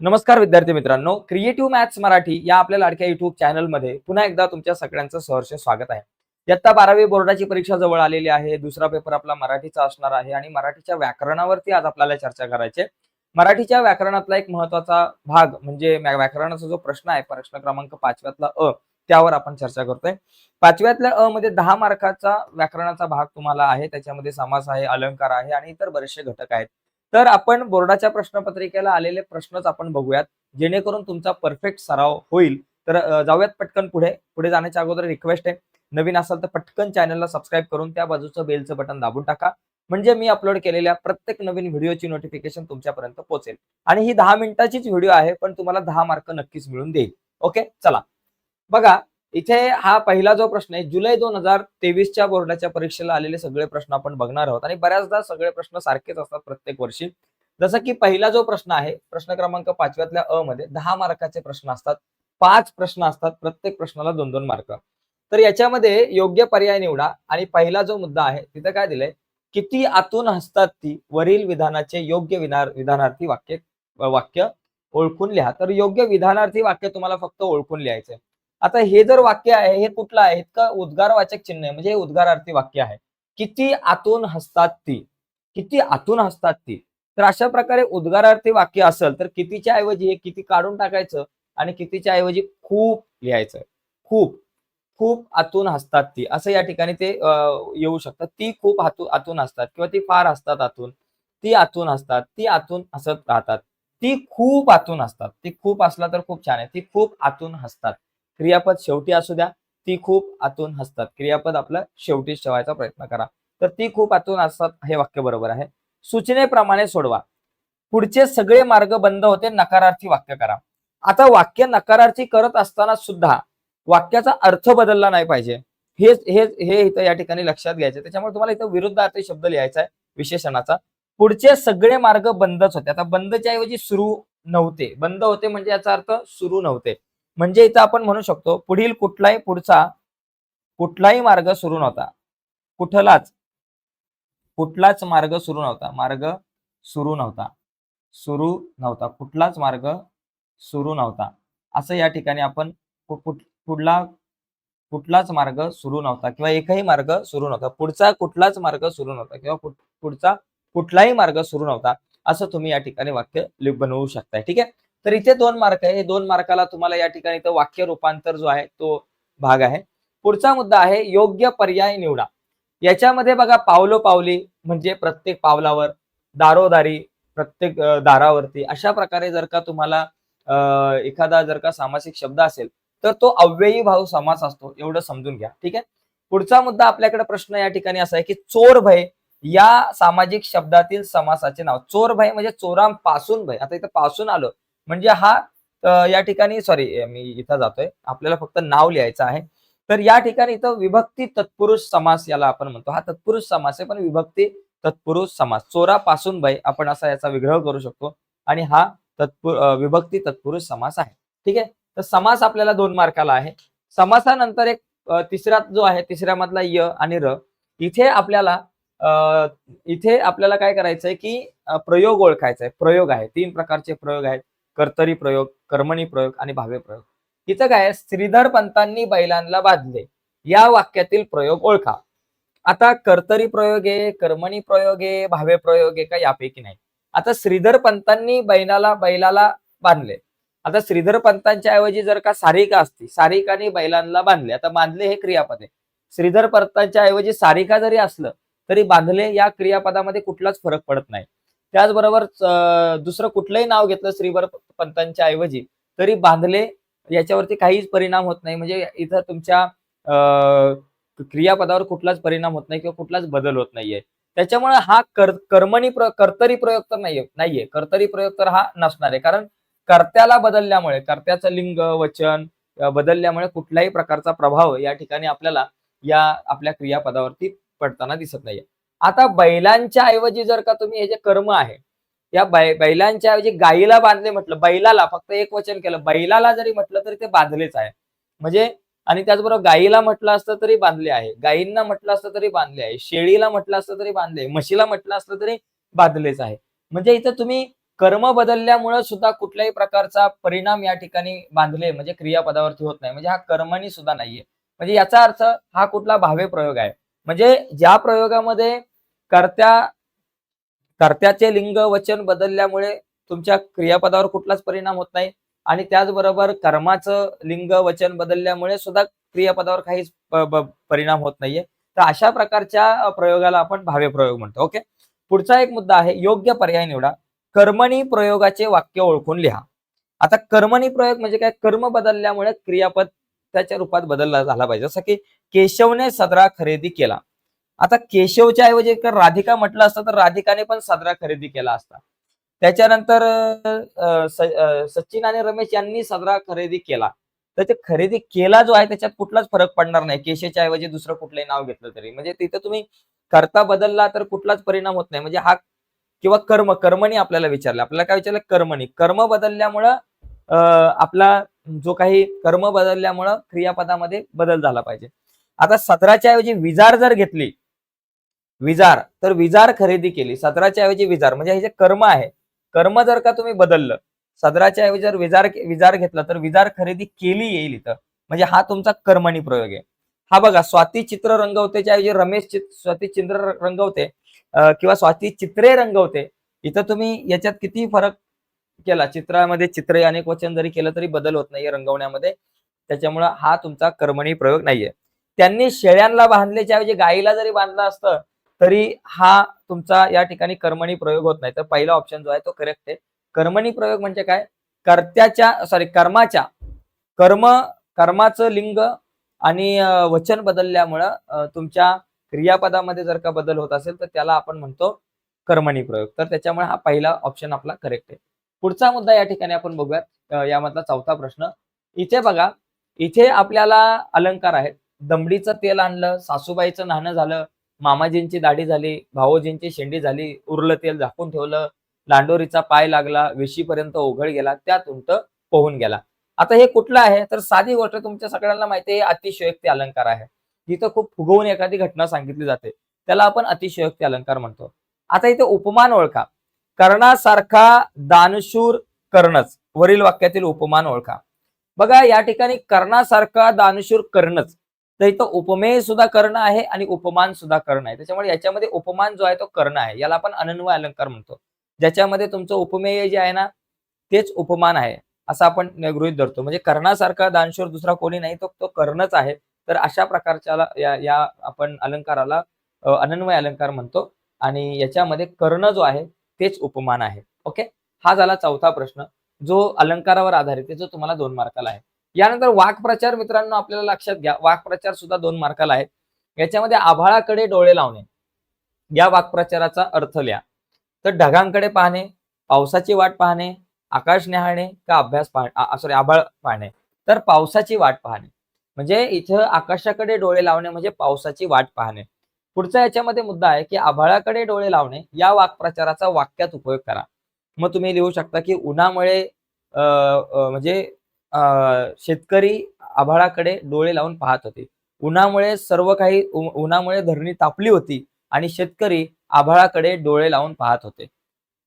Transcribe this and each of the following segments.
नमस्कार विद्यार्थी मित्रांनो, क्रिएटिव्ह मॅथ्स मराठी या आपल्या लाडक्या युट्यूब चॅनलमध्ये पुन्हा एकदा तुमच्या सगळ्यांचं सहर्ष स्वागत आहे. इयत्ता 12वी बोर्डाची परीक्षा जवळ आलेली आहे. दुसरा पेपर आपला मराठीचा असणार आहे आणि मराठीच्या व्याकरणावरती आज आपल्याला चर्चा करायची आहे. मराठीच्या व्याकरणातला एक महत्त्वाचा भाग म्हणजे व्याकरणाचा जो प्रश्न आहे, प्रश्न क्रमांक 5व्यातला अ, त्यावर आपण चर्चा करतोय. 5व्यातल्या अ मध्ये 10 मार्काचा व्याकरणाचा भाग तुम्हाला आहे. त्याच्यामध्ये समास आहे, अलंकार आहे आणि इतर बरेचसे घटक आहेत. तर आपण बोर्डाच्या प्रश्नपत्रिकेला आलेले प्रश्नच आपण बघूयात, जेणेकरून तुमचा परफेक्ट सराव होईल. तर जाऊयात पटकन पुढे. पुढे जाण्याच्या अगोदर रिक्वेस्ट आहे, नवीन असाल तर पटकन चॅनलला सबस्क्राईब करून त्या बाजूचं बेलचं बटन दाबून टाका. म्हणजे मी अपलोड केलेल्या प्रत्येक नवीन व्हिडिओची नोटिफिकेशन तुमच्यापर्यंत पोहोचेल. आणि ही 10 मिनिटाचीच व्हिडिओ आहे, पण तुम्हाला 10 मार्क नक्कीच मिळून देईल. ओके, चला. बघा, इथे हा पहिला जो प्रश्न आहे, जुलै 2023च्या बोर्डाच्या परीक्षेला आलेले सगळे प्रश्न आपण बघणार आहोत आणि बऱ्याचदा सगळे प्रश्न सारखेच असतात प्रत्येक वर्षी. जसं की पहिला जो प्रश्न आहे, प्रश्न क्रमांक 5व्यातल्या अ मध्ये 10 मार्काचे प्रश्न असतात. 5 प्रश्न असतात, प्रत्येक प्रश्नाला 2-2 मार्क. तर याच्यामध्ये योग्य पर्याय निवडा आणि पहिला जो मुद्दा आहे, तिथं काय दिलंय, किती आतून हसतात ती, वरील विधानाचे योग्य विधानार्थी वाक्य ओळखून लिहा. तर योग्य विधानार्थी वाक्य तुम्हाला फक्त ओळखून लिहायचंय. आता हे जर वाक्य आहे, हे कुठलं आहे? इतकं उद्गारवाचक चिन्ह आहे, म्हणजे हे उद्गारार्थी वाक्य आहे. किती आतून हसतात ती, किती आतून हसतात ती. तर अशा प्रकारे उद्गारार्थी वाक्य असेल, तर कितीच्या ऐवजी हे किती काढून टाकायचं आणि कितीच्या ऐवजी खूप लिहायचं. खूप, खूप आतून हसतात ती, असं या ठिकाणी ते येऊ शकतं. ती खूप आतून हसतात किंवा ती फार हसतात आतून. ती आतून हसतात, ती आतून हसत राहतात. ती खूप आतून हसतात. ती खूप असला तर खूप छान आहे. ती खूप आतून हसतात. क्रियापद शेवटी असू द्या. ती खूप आतून हसतात. क्रियापद आपलं शेवटीच ठेवायचा प्रयत्न करा. तर ती खूप आतून हसतात हे वाक्य बरोबर आहे. सूचनेप्रमाणे सोडवा. पुढचे सगळे मार्ग बंद होते, नकारार्थी वाक्य करा. आता वाक्य नकारार्थी करत असताना सुद्धा वाक्याचा अर्थ बदलला नाही पाहिजे. हे इथं या ठिकाणी लक्षात घ्यायचं. त्याच्यामुळे तुम्हाला इथं विरुद्धार्थी शब्द लिहायचा आहे विशेषणाचा. पुढचे सगळे मार्ग बंदच होते. आता बंदच्या ऐवजी सुरू नव्हते. बंद होते म्हणजे याचा अर्थ सुरू नव्हते. म्हणजे इथं आपण म्हणू शकतो पुढील कुठलाही मार्ग सुरू नव्हता. कुठलाच कुठलाच मार्ग सुरू नव्हता. मार्ग सुरू नव्हता. सुरू नव्हता. कुठलाच मार्ग सुरू नव्हता. असं या ठिकाणी आपण कु कुठ पुढला कुठलाच मार्ग सुरू नव्हता किंवा एकही मार्ग सुरू नव्हता. पुढचा कुठलाच मार्ग सुरू नव्हता किंवा पुढचा कुठलाही मार्ग सुरू नव्हता. असं तुम्ही या ठिकाणी वाक्य बनवू शकताय. ठीक आहे. तर इथे 2 मार्क आहे. हे 2 मार्काला तुम्हाला या ठिकाणी इथं वाक्य रूपांतर जो आहे तो भाग आहे. पुढचा मुद्दा आहे योग्य पर्याय निवडा. याच्यामध्ये बघा पावलोपावली म्हणजे प्रत्येक पावलावर, दारोदारी, प्रत्येक दारावरती अशा प्रकारे जर का तुम्हाला एखादा जर का सामासिक शब्द असेल, तर तो अव्ययी भाव समास असतो. एवढं समजून घ्या. ठीक आहे. पुढचा मुद्दा आपल्याकडे प्रश्न या ठिकाणी असा आहे, की चोर भय या सामाजिक शब्दातील समासाचे नाव. चोर भय म्हणजे चोरांपासून भय. आता इथं पासून आलं म्हणजे हा या ठिकाणी सॉरी मी इथं जातोय. आपल्याला फक्त नाव लिहायचं आहे. तर या ठिकाणी इथं विभक्ती तत्पुरुष समास याला आपण म्हणतो. हा तत्पुरुष समास आहे, पण विभक्ती तत्पुरुष समास. चोरापासून भय आपण असा याचा विग्रह करू शकतो आणि हा विभक्ती तत्पुरुष समास आहे. ठीक आहे. तर समास आपल्याला 2 मार्काला आहे. समासानंतर एक तिसरा जो आहे, तिसऱ्यामधला य आणि र. इथे आपल्याला काय करायचंय, की प्रयोग ओळखायचा आहे. प्रयोग आहे. 3 प्रकारचे प्रयोग आहेत. कर्तरी प्रयोग, कर्मणी प्रयोग आणि भावे प्रयोग. इथं काय आहे, श्रीधर पंतांनी बैलांना बांधले. या वाक्यातील प्रयोग ओळखा. आता कर्तरी प्रयोग आहे, कर्मणी प्रयोग आहे, भावे प्रयोग आहे का यापैकी नाही. आता श्रीधर पंतांनी बैलाला बांधले. आता श्रीधर पंतांच्या ऐवजी जर का सारिका असती, सारिकाने बैलांना बांधले. आता बांधले हे क्रियापद आहे. श्रीधर पंतांच्या ऐवजी सारिका जरी असलं, तरी बांधले या क्रियापदामध्ये कुठलाच फरक पडत नाही. त्याचबरोबर दुसरं कुठलंही नाव घेतलं श्रीधर पंतांच्या ऐवजी, तरी बांधले याच्यावरती काहीच परिणाम होत नाही. म्हणजे इथं तुमच्या क्रियापदावर कुठलाच परिणाम होत नाही किंवा कुठलाच बदल होत नाहीये. त्याच्यामुळे हा कर्तरी प्रयोग तर नाहीये. कर्तरी प्रयोग तर हा नसणार आहे. कारण कर्त्याला बदलल्यामुळे, कर्त्याचं लिंग, वचन बदलल्यामुळे कुठल्याही प्रकारचा प्रभाव या ठिकाणी आपल्याला या आपल्या क्रियापदावरती पडताना दिसत नाहीये. आता बैलांच्या ऐवजी जर का तुम्ही हे जे कर्म आहे, या बैलांच्या ऐवजी गायीला बांधले म्हटलं, बैलाला फक्त एक वचन केलं. बैलाला जरी म्हटलं तरी ते बांधलेच आहे. म्हणजे आणि त्याचबरोबर गायीला म्हटलं असतं तरी बांधले आहे. गायींना म्हटलं असतं तरी बांधले आहे. शेळीला म्हटलं असतं तरी बांधले. म्हशीला म्हटलं असतं तरी बांधलेच आहे. म्हणजे इथं तुम्ही कर्म बदलल्यामुळे सुद्धा कुठल्याही प्रकारचा परिणाम या ठिकाणी बांधले म्हणजे क्रियापदावरती होत नाही. म्हणजे हा कर्मणी सुद्धा नाहीये. म्हणजे याचा अर्थ हा कुठला भावे प्रयोग आहे. म्हणजे ज्या प्रयोगामध्ये कर्त्या कर्त्याचे लिंग वचन बदलल्यामुळे तुमच्या क्रियापदावर कुठलाच परिणाम होत नाही आणि त्याचबरोबर कर्माचं लिंग वचन बदलल्यामुळे सुद्धा क्रियापदावर काहीच परिणाम होत नाहीये. तर अशा प्रकारच्या प्रयोगाला आपण भावे प्रयोग म्हणतो. ओके. पुढचा एक मुद्दा आहे, योग्य पर्याय निवडा. कर्मणी प्रयोगाचे वाक्य ओळखून लिहा. आता कर्मणी प्रयोग म्हणजे काय? कर्म बदलल्यामुळे क्रियापद त्याच्या रूपात बदलला झाला पाहिजे. जसं की केशवने सदरा खरेदी केला. आता केशवच्या ऐवजी जर राधिका म्हटलं असतं तर राधिकाने पण सदरा खरेदी केला असता. त्याच्यानंतर सचिन आणि रमेश यांनी सदरा खरेदी केला. तर ते खरेदी केला जो आहे त्याच्यात कुठलाच फरक पडणार नाही. केशवच्या ऐवजी दुसरं कुठलंही नाव घेतलं तरी. म्हणजे तिथं तुम्ही कर्ता बदलला तर कुठलाच परिणाम होत नाही. म्हणजे हा किंवा कर्मणी आपल्याला विचारलं. आपल्याला काय विचारलं? कर्मणी. कर्म बदलल्यामुळं आपला जो काही कर्म बदलल्यामुळं क्रियापदामध्ये बदल झाला पाहिजे. आता सदराच्या ऐवजी विजार जर घेतली, तर विजार खरेदी केली. सदराच्या ऐवजी विजार म्हणजे हे जे कर्म आहे, कर्म जर का तुम्ही बदललं, सदराच्या ऐवजी जर विजार घेतला तर विजार खरेदी केली येईल इथं. म्हणजे हा तुमचा कर्मणी प्रयोग आहे. हा बघा, स्वाती चित्र रंगवतेच्या ऐवजी रमेश स्वाती चित्र रंगवते किंवा स्वाती चित्रे रंगवते. इथं तुम्ही याच्यात किती फरक केला, चित्रामध्ये चित्रे अनेक वचन जरी केलं तरी बदल होत नाहीये रंगवण्यामध्ये. त्याच्यामुळे हा तुमचा कर्मणी प्रयोग नाहीये. त्यांनी शेळ्यांना बांधल्याच्या ऐवजी गायीला जरी बांधलं असतं तरी हा तुमचा या ठिकाणी कर्मणी प्रयोग होत नाही. तर पहिला ऑप्शन जो आहे तो करेक्ट आहे. कर्मणी प्रयोग म्हणजे काय? कर्माचं लिंग आणि वचन बदलल्यामुळं तुमच्या क्रियापदामध्ये जर का बदल होत असेल तर त्याला आपण म्हणतो कर्मणी प्रयोग. तर त्याच्यामुळे हा पहिला ऑप्शन आपला करेक्ट आहे. पुढचा मुद्दा या ठिकाणी आपण बघूयात. यामधला चौथा प्रश्न. इथे बघा, इथे आपल्याला अलंकार आहेत. दमडीचं तेल आणलं, सासूबाईचं नाणं झालं, मामाजींची दाढी झाली, भावोजींची शेंडी झाली, उरलं तेल झाकून ठेवलं, लांडोरीचा पाय लागला, वेशीपर्यंत ओघळ गेला, त्यात उंट पोहून गेला. आता हे कुठलं आहे? तर साधी गोष्ट तुमच्या सगळ्यांना माहिती आहे, अतिशयोक्ती अलंकार आहे. जिथं खूप फुगवून एखादी घटना सांगितली जाते. त्याला आपण अतिशयोक्ती अलंकार म्हणतो. आता इथे उपमान ओळखा. कर्णासारखा दानशूर कर्णच. वरील वाक्यातील उपमान ओळखा. बघा, या ठिकाणी कर्णासारखा दानशूर कर्णच. तर इथं उपमेय सुद्धा कर्ण आहे आणि उपमान सुद्धा कर्ण आहे. त्याच्यामुळे याच्यामध्ये उपमान जो आहे तो कर्ण आहे. याला आपण अनन्वय अलंकार म्हणतो. ज्याच्यामध्ये तुमचं उपमेय जे आहे ना, तेच उपमान आहे असं आपण गृहीत धरतो. म्हणजे कर्णासारखा दानशूर दुसरा कोणी नाही, तो कर्णच आहे. तर अशा प्रकारच्या या आपण अलंकाराला अनन्वय अलंकार म्हणतो आणि याच्यामध्ये कर्ण जो आहे तेच उपमान आहे. ओके. हा झाला चौथा प्रश्न जो अलंकारावर आधारित आहे, जो तुम्हाला 2 मार्काला आहे. यानंतर वाक्प्रचार मित्रांनो आपल्याला लक्षात घ्या. वाक्प्रचार सुद्धा 2 मार्काला आहे. याच्यामध्ये आभाळाकडे डोळे लावणे या वाक्प्रचाराचा अर्थ लिहा. तर ढगांकडे पाहणे, पावसाची वाट पाहणे, आकाश न्याहाळणे का आभाळ पाहणे. तर पावसाची वाट पाहणे. म्हणजे इथं आकाशाकडे डोळे लावणे म्हणजे पावसाची वाट पाहणे. पुढचा याच्यामध्ये मुद्दा आहे की आभाळाकडे डोळे लावणे या वाक्प्रचाराचा वाक्यात उपयोग करा. मग तुम्ही लिहू शकता की उन्हामुळे म्हणजे शेतकरी आभाळाकडे डोळे लावून पाहत होते. उन्हामुळे सर्व काही उन्हामुळे धरणी तापली होती आणि शेतकरी आभाळाकडे डोळे लावून पाहत होते.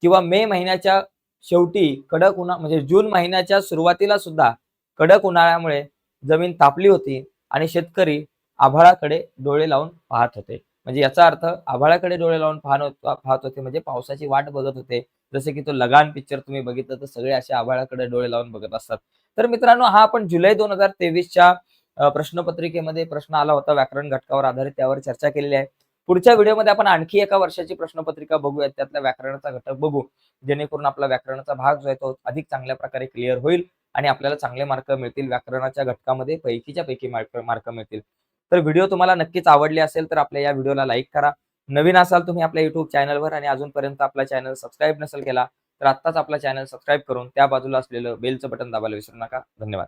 किंवा मे महिन्याच्या शेवटी कडक म्हणजे जून महिन्याच्या सुरुवातीला सुद्धा कडक उन्हाळ्यामुळे जमीन तापली होती आणि शेतकरी आभाळाकडे डोळे लावून पाहत होते. म्हणजे याचा अर्थ आभाळाकडे डोळे लावून पाहत होते म्हणजे पावसाची वाट बघत होते. जसे की तो लगान पिक्चर तुम्ही बघितलं तर सगळे असे आभाळाकडे डोळे लावून बघत असतात. तर मित्रांनो, हा आपण जुलै 2023च्या प्रश्नपत्रिकेमध्ये प्रश्न आला होता व्याकरण घटकावर आधारित, त्यावर चर्चा केलेली आहे. पुढच्या व्हिडिओमध्ये आपण आणखी एका वर्षाची प्रश्नपत्रिका बघूयात, त्यातला व्याकरणाचा घटक बघू, जेणेकरून आपला व्याकरणाचा भाग जो आहे तो अधिक चांगल्या प्रकारे क्लिअर होईल आणि आपल्याला चांगले मार्क मिळतील. व्याकरणाच्या घटकामध्ये पैकीच्या पैकी मार्क मिळतील. तर व्हिडिओ तुम्हाला नक्कीच आवडले असेल तर आपल्या या व्हिडिओला लाईक करा. नवीन असाल तुम्ही आपल्या YouTube चॅनलवर आणि अजूनपर्यंत आपला चॅनल सबस्क्राईब नसेल केला तर आत्ताच आपला चॅनल सबस्क्राईब करून त्या बाजूला असलेलं बेलचं बटन दाबायला विसरू नका. धन्यवाद.